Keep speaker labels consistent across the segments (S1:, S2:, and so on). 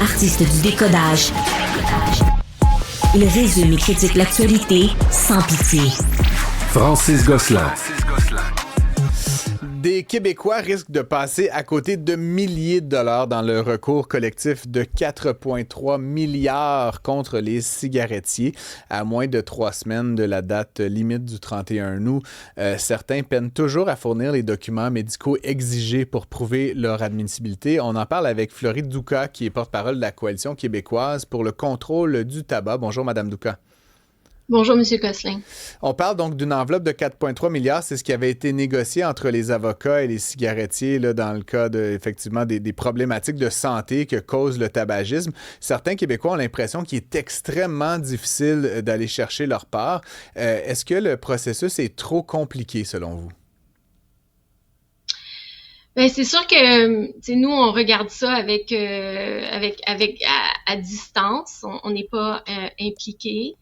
S1: Artiste du décodage. Il résume et critique l'actualité sans pitié.
S2: Francis Gosselin.
S3: Des Québécois risquent de passer à côté de milliers de dollars dans le recours collectif de 4,3 milliards contre les cigarettiers à moins de 3 semaines de la date limite du 31 août. Certains peinent toujours à fournir les documents médicaux exigés pour prouver leur admissibilité. On en parle avec Floride Douka, qui est porte-parole de la Coalition québécoise pour le contrôle du tabac. Bonjour, Madame Douka.
S4: Bonjour, M. Gosselin.
S3: On parle donc d'une enveloppe de 4,3 milliards. C'est ce qui avait été négocié entre les avocats et les cigarettiers là, dans le cas effectivement des problématiques de santé que cause le tabagisme. Certains Québécois ont l'impression qu'il est extrêmement difficile d'aller chercher leur part. Est-ce que le processus est trop compliqué selon vous?
S4: Bien, c'est sûr que nous, on regarde ça à distance. On n'est pas impliqué.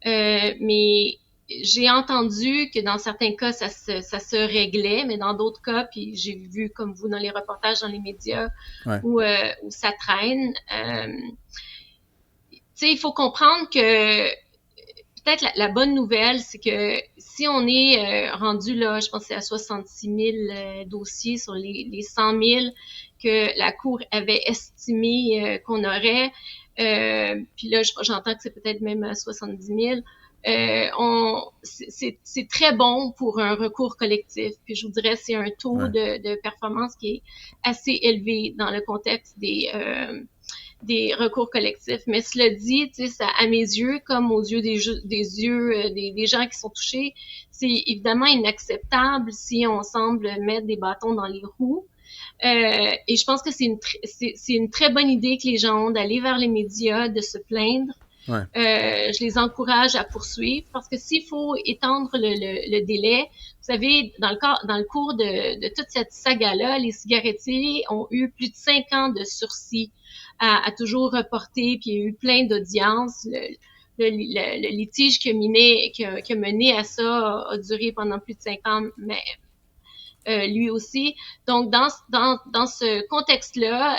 S4: Mais j'ai entendu que dans certains cas, ça se réglait, mais dans d'autres cas, puis j'ai vu comme vous dans les reportages dans les médias où ça traîne. Il faut comprendre que peut-être la bonne nouvelle, c'est que si on est rendu là, je pense que c'est à 66 000 dossiers sur les 100 000 que la Cour avait estimé qu'on aurait, puis là, j'entends que c'est peut-être même à 70 000. C'est très bon pour un recours collectif. Puis je vous dirais, c'est un taux de performance qui est assez élevé dans le contexte des recours collectifs. Mais cela dit, ça, à mes yeux, comme aux yeux des gens qui sont touchés, c'est évidemment inacceptable si on semble mettre des bâtons dans les roues. Et je pense que c'est une très bonne idée que les gens ont d'aller vers les médias, de se plaindre. Je les encourage à poursuivre parce que s'il faut étendre le délai, vous savez, dans le cours de toute cette saga-là, les cigarettiers ont eu plus de 5 ans de sursis à toujours reporter, puis il y a eu plein d'audiences. Le litige qui a mené à ça a duré pendant plus de 5 ans, mais lui aussi. Donc, dans ce contexte-là,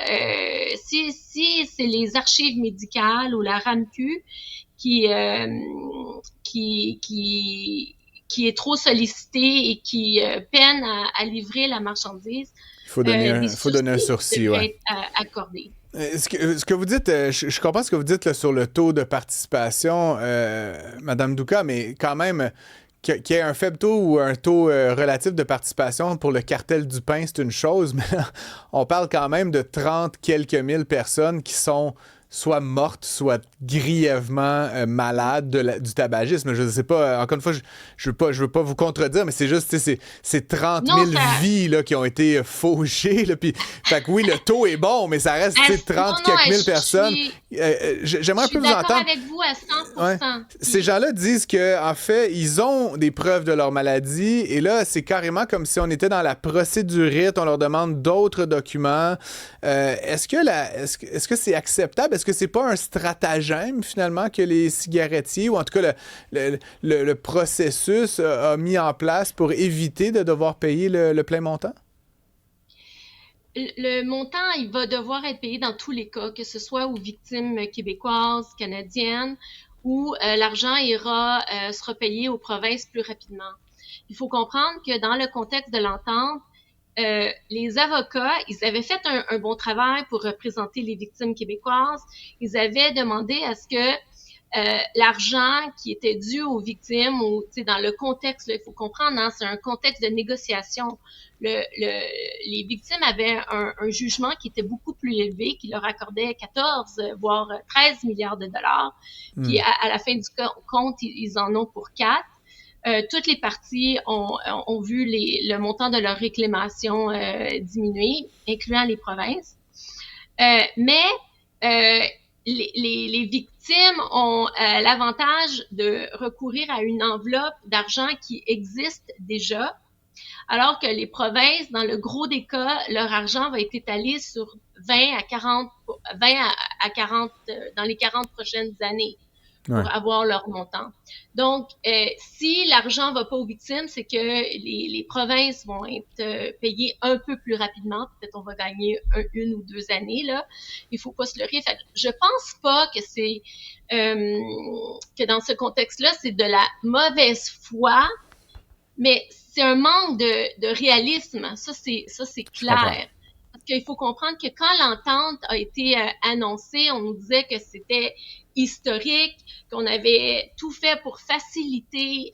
S4: si c'est les archives médicales ou la RAMQ qui est trop sollicité et qui peine à livrer la marchandise,
S3: il faut donner un sursis,
S4: être accordé.
S3: Ce que vous dites, je comprends ce que vous dites là, sur le taux de participation, Madame Douka, mais quand même, qu'il y ait un faible taux ou un taux relatif de participation pour le cartel du pain, c'est une chose, mais là, on parle quand même de 30 quelques mille personnes qui sont soit mortes, soit grièvement malades du tabagisme. Je ne sais pas, encore une fois, je veux pas vous contredire, mais c'est juste, c'est 30 000 vies là, qui ont été fauchées. Là, puis, fait que oui, le taux est bon, mais ça reste 30 quelques mille personnes. J'aimerais un peu vous entendre.
S4: Je suis d'accord avec vous à 100%.
S3: Ouais. Ces gens-là disent qu'en fait, ils ont des preuves de leur maladie, et là, c'est carrément comme si on était dans la procédurite, on leur demande d'autres documents. Est-ce que c'est acceptable? Est-ce que c'est pas un stratagème, finalement, que les cigarettiers, ou en tout cas le processus a mis en place pour éviter de devoir payer le plein montant?
S4: Le montant, il va devoir être payé dans tous les cas, que ce soit aux victimes québécoises, canadiennes, où l'argent ira se repayer aux provinces plus rapidement. Il faut comprendre que dans le contexte de l'entente, les avocats, ils avaient fait un bon travail pour représenter les victimes québécoises. Ils avaient demandé à ce que l'argent qui était dû aux victimes, ou dans le contexte, là, il faut comprendre, hein, c'est un contexte de négociation. Les victimes avaient un jugement qui était beaucoup plus élevé, qui leur accordait 14, voire 13 milliards de dollars. Puis à la fin du compte, ils en ont pour 4. Toutes les parties ont vu le montant de leur réclamation diminuer, incluant les provinces. Mais les victimes ont l'avantage de recourir à une enveloppe d'argent qui existe déjà, alors que les provinces, dans le gros des cas, leur argent va être étalé sur 20 à 40 dans les 40 prochaines années. pour
S3: Ouais.
S4: avoir leur montant. Donc, si l'argent va pas aux victimes, c'est que les provinces vont être payées un peu plus rapidement. Peut-être on va gagner 1 ou 2 années, là. Il faut pas se leurrer. Fait que je pense pas que c'est que dans ce contexte-là, c'est de la mauvaise foi, mais c'est un manque de réalisme. Ça, c'est
S3: Je comprends.
S4: clair. Parce qu'il faut comprendre que quand l'entente a été annoncée, on nous disait que c'était historique, qu'on avait tout fait pour faciliter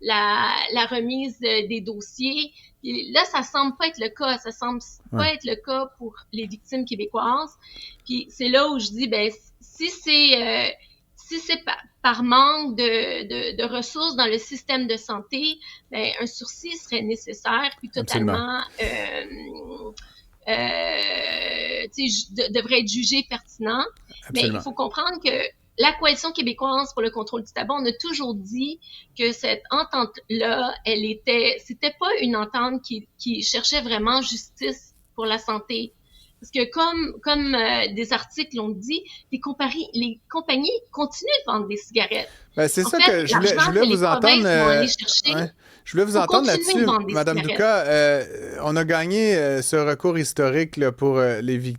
S4: la remise des dossiers. Puis là, ça semble pas être le cas. Ça semble pas être le cas pour les victimes québécoises. Puis c'est là où je dis, ben si c'est par manque de ressources dans le système de santé, ben, un sursis serait nécessaire, puis totalement devrait être jugé pertinent.
S3: Absolument.
S4: Mais il faut comprendre que la Coalition québécoise pour le contrôle du tabac, on a toujours dit que cette entente-là, c'était pas une entente qui cherchait vraiment justice pour la santé. Parce que comme des articles l'ont dit, les compagnies continuent de vendre des cigarettes.
S3: Ben, c'est
S4: En
S3: ça
S4: fait,
S3: que je voulais vous entendre.
S4: Ouais.
S3: Je voulais vous entendre là-dessus, Madame Ducas. On a gagné ce recours historique là, pour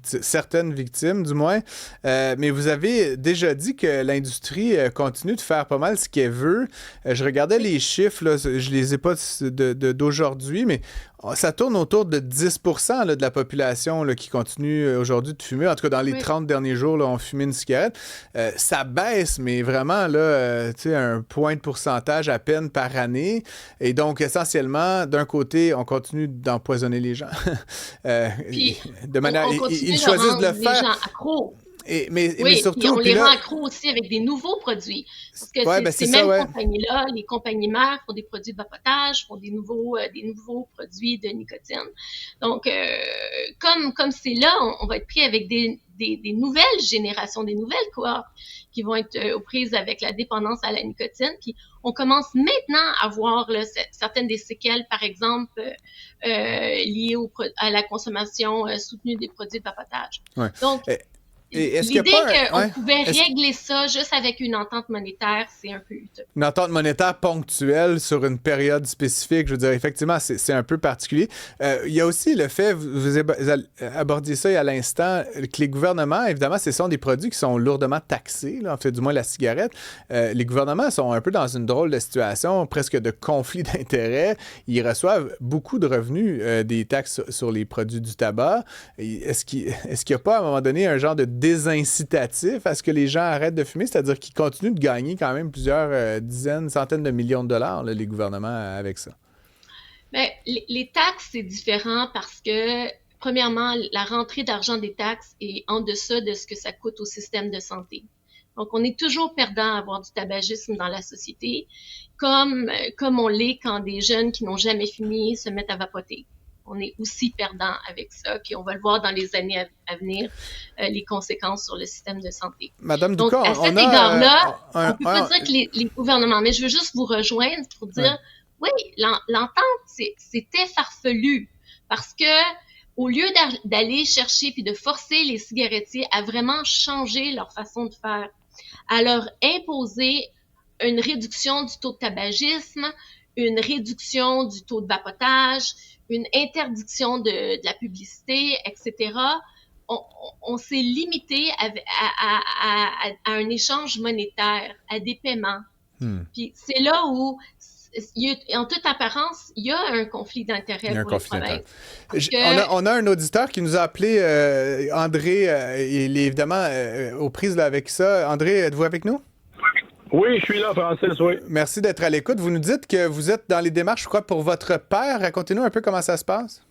S3: certaines victimes, du moins. Mais vous avez déjà dit que l'industrie continue de faire pas mal ce qu'elle veut. Je regardais les chiffres, là, je les ai pas d'aujourd'hui, mais ça tourne autour de 10% là, de la population là, qui continue aujourd'hui de fumer. En tout cas, dans les 30 derniers jours, là, on fumait une cigarette. Ça baisse, mais vraiment, là, un point de pourcentage à peine par année. Et donc, essentiellement, d'un côté, on continue d'empoisonner les gens. De manière, ils choisissent de le faire.
S4: Les gens accros.
S3: Mais surtout,
S4: puis on les rend accros aussi avec des nouveaux produits. Parce que ces mêmes compagnies-là, les compagnies mères font des produits de vapotage, font des nouveaux produits de nicotine. Donc, comme c'est là, on va être pris avec des nouvelles générations, des nouvelles cohortes qui vont être aux prises avec la dépendance à la nicotine. Puis, on commence maintenant à voir là, certaines des séquelles, par exemple, liées à la consommation soutenue des produits de vapotage.
S3: Ouais.
S4: Donc, l'idée qu'on pouvait régler ça juste avec une entente monétaire, c'est un peu utopique.
S3: Une entente monétaire ponctuelle sur une période spécifique, je veux dire, effectivement, c'est un peu particulier. Il y a aussi le fait, vous abordiez ça à l'instant, que les gouvernements, évidemment, ce sont des produits qui sont lourdement taxés, là, en fait, du moins la cigarette. Les gouvernements sont un peu dans une drôle de situation, presque de conflit d'intérêts. Ils reçoivent beaucoup de revenus des taxes sur les produits du tabac. Est-ce qu'il n'y a pas, à un moment donné, un genre de désincitatif à ce que les gens arrêtent de fumer, c'est-à-dire qu'ils continuent de gagner quand même plusieurs dizaines, centaines de millions de dollars, là, les gouvernements, avec ça?
S4: Bien, les taxes, c'est différent parce que, premièrement, la rentrée d'argent des taxes est en deçà de ce que ça coûte au système de santé. Donc, on est toujours perdant à avoir du tabagisme dans la société, comme on l'est quand des jeunes qui n'ont jamais fumé se mettent à vapoter. On est aussi perdant avec ça, puis on va le voir dans les années à venir, les conséquences sur le système de santé.
S3: Madame
S4: Donc,
S3: Ducas,
S4: à cet égard-là, on ne peut pas dire que les gouvernements, mais je veux juste vous rejoindre pour dire, oui, l'entente, c'était farfelu, parce que au lieu d'aller chercher puis de forcer les cigarettiers à vraiment changer leur façon de faire, à leur imposer une réduction du taux de tabagisme, une réduction du taux de vapotage, une interdiction de la publicité, etc., on s'est limité à un échange monétaire, à des paiements. Puis c'est là où, en toute apparence, il y a un conflit d'intérêts pour les provinces.
S3: On a un auditeur qui nous a appelé, André, il est évidemment aux prises là, avec ça. André, êtes-vous avec nous?
S5: Oui, je suis là, Francis, oui.
S3: Merci d'être à l'écoute. Vous nous dites que vous êtes dans les démarches, je crois, pour votre père. Racontez-nous un peu comment ça se passe.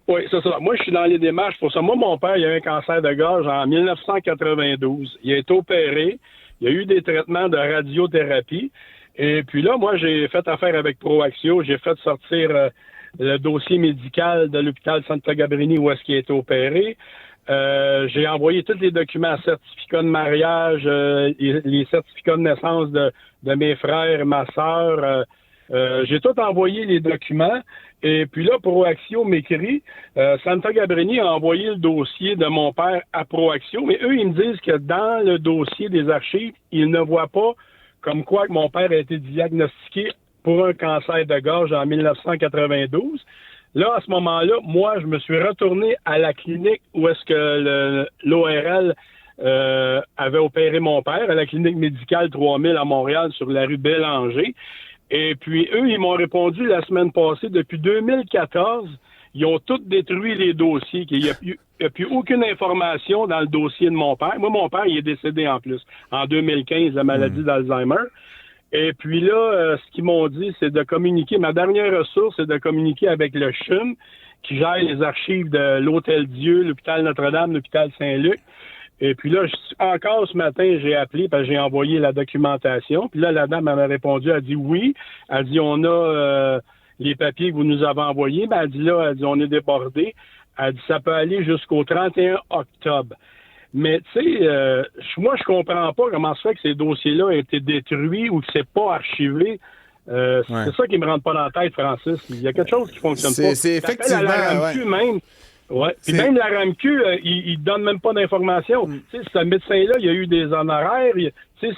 S5: Oui, c'est ça. Moi, je suis dans les démarches pour ça. Moi, mon père, il a eu un cancer de gorge en 1992. Il a été opéré. Il a eu des traitements de radiothérapie. Et puis là, moi, j'ai fait affaire avec Proaxio. J'ai fait sortir le dossier médical de l'hôpital Santa Gabrini où est-ce qu'il a été opéré. J'ai envoyé tous les documents, certificats de mariage, les certificats de naissance de mes frères et ma sœur. J'ai tout envoyé les documents. Et puis là, Proaxio m'écrit, Santa Gabrini a envoyé le dossier de mon père à Proaxio, mais eux, ils me disent que dans le dossier des archives, ils ne voient pas comme quoi que mon père a été diagnostiqué pour un cancer de gorge en 1992. Là, à ce moment-là, moi, je me suis retourné à la clinique où est-ce que l'ORL avait opéré mon père, à la clinique médicale 3000 à Montréal, sur la rue Bélanger. Et puis, eux, ils m'ont répondu la semaine passée, depuis 2014, ils ont tous détruit les dossiers. Il n'y a plus aucune information dans le dossier de mon père. Moi, mon père, il est décédé en plus, en 2015, la maladie d'Alzheimer. Et puis là, ce qu'ils m'ont dit, c'est de communiquer. Ma dernière ressource, c'est de communiquer avec le CHUM, qui gère les archives de l'Hôtel-Dieu, l'Hôpital Notre-Dame, l'Hôpital Saint-Luc. Et puis là, encore ce matin, j'ai appelé parce que j'ai envoyé la documentation. Puis là, la dame elle m'a répondu, elle dit oui. Elle dit, on a les papiers que vous nous avez envoyés. Ben, elle dit, on est débordé. Elle dit, ça peut aller jusqu'au 31 octobre. Mais tu sais, moi, je comprends pas comment se fait que ces dossiers-là ont été détruits ou que c'est pas archivé. C'est ça qui me rentre pas dans la tête, Francis. Il y a quelque chose qui fonctionne pas.
S3: C'est effectivement...
S5: La RAMQ même. Ouais. Puis même la RAMQ, il donne même pas d'informations. Tu sais, ce médecin-là, il y a eu des honoraires.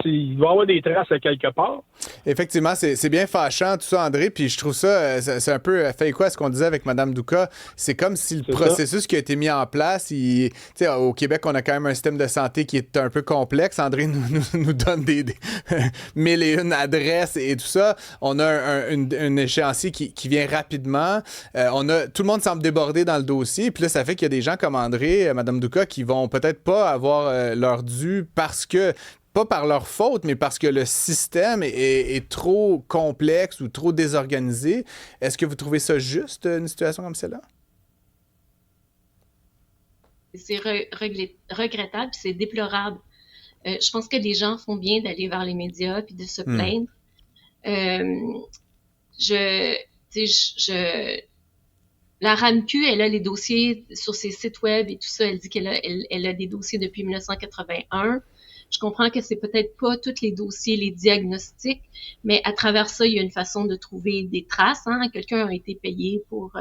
S5: Il doit y avoir des traces à quelque part.
S3: Effectivement, c'est bien fâchant tout ça, André, puis je trouve ça, c'est un peu fait quoi ce qu'on disait avec Mme Douka. C'est comme si le processus qui a été mis en place, au Québec, on a quand même un système de santé qui est un peu complexe. André nous donne des 1001 adresses et tout ça. On a un échéancier qui vient rapidement. Tout le monde semble débordé dans le dossier, puis là, ça fait qu'il y a des gens comme André, Mme Douka, qui vont peut-être pas avoir leur dû parce que pas par leur faute, mais parce que le système est trop complexe ou trop désorganisé. Est-ce que vous trouvez ça juste, une situation comme celle-là?
S4: C'est regrettable, c'est déplorable. Je pense que les gens font bien d'aller vers les médias puis de se plaindre. La RAMQ, elle a les dossiers sur ses sites web et tout ça. Elle dit qu'elle a des dossiers depuis 1981. Je comprends que c'est peut-être pas tous les dossiers, les diagnostics, mais à travers ça, il y a une façon de trouver des traces. Quelqu'un a été payé pour...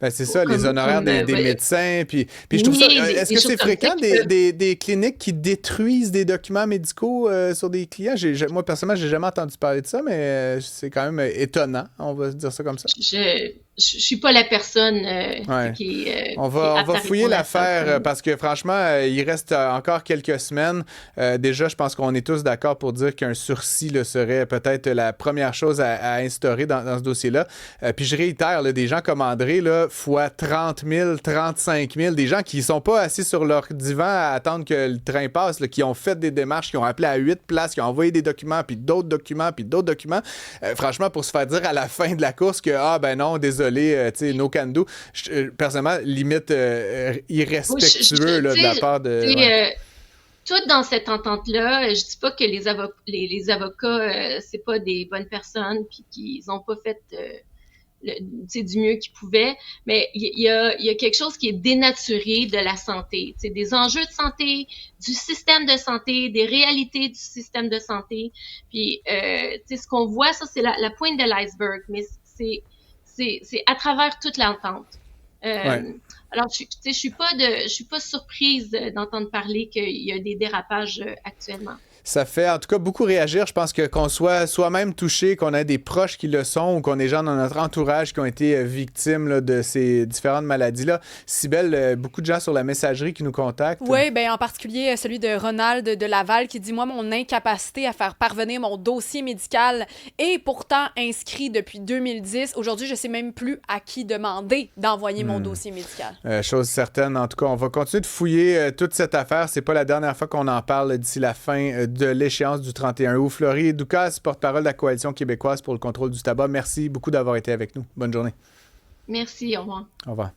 S3: c'est ça, les honoraires des médecins. Puis je trouve ça... Est-ce que c'est fréquent des cliniques qui détruisent des documents médicaux sur des clients? Moi, personnellement, j'ai jamais entendu parler de ça, mais c'est quand même étonnant. On va dire ça comme ça.
S4: Je suis pas la personne qui
S3: on va fouiller l'affaire parce que franchement, il reste encore quelques semaines. Déjà, je pense qu'on est tous d'accord pour dire qu'un sursis serait peut-être la première chose à instaurer dans ce dossier-là. Puis je réitère, des gens comme André, fois 30 000, 35 000, des gens qui sont pas assis sur leur divan à attendre que le train passe, qui ont fait des démarches, qui ont appelé à 8 places, qui ont envoyé des documents, puis d'autres documents, puis d'autres documents. Franchement, pour se faire dire à la fin de la course que, ben non, désolé, no can do. Personnellement, limite irrespectueux de la part de...
S4: Tout dans cette entente-là, je dis pas que les avocats, c'est pas des bonnes personnes puis qu'ils ont pas fait du mieux qu'ils pouvaient, mais il y a quelque chose qui est dénaturé de la santé, des enjeux de santé, du système de santé, des réalités du système de santé. Puis ce qu'on voit, ça c'est la pointe de l'iceberg, mais c'est à travers toute l'entente. Alors, je suis pas surprise d'entendre parler qu'il y a des dérapages actuellement.
S3: Ça fait en tout cas beaucoup réagir. Je pense qu'on soit soi-même touché, qu'on ait des proches qui le sont ou qu'on ait des gens dans notre entourage qui ont été victimes de ces différentes maladies-là. Cybèle, beaucoup de gens sur la messagerie qui nous contactent.
S6: Oui, bien en particulier celui de Ronald de Laval qui dit « Moi, mon incapacité à faire parvenir mon dossier médical est pourtant inscrit depuis 2010. Aujourd'hui, je ne sais même plus à qui demander d'envoyer mon dossier médical. »
S3: Chose certaine. En tout cas, on va continuer de fouiller toute cette affaire. C'est pas la dernière fois qu'on en parle d'ici la fin de l'échéance du 31 août. Florie Doukas, porte-parole de la Coalition québécoise pour le contrôle du tabac. Merci beaucoup d'avoir été avec nous. Bonne journée.
S4: Merci, au revoir.
S3: Au revoir.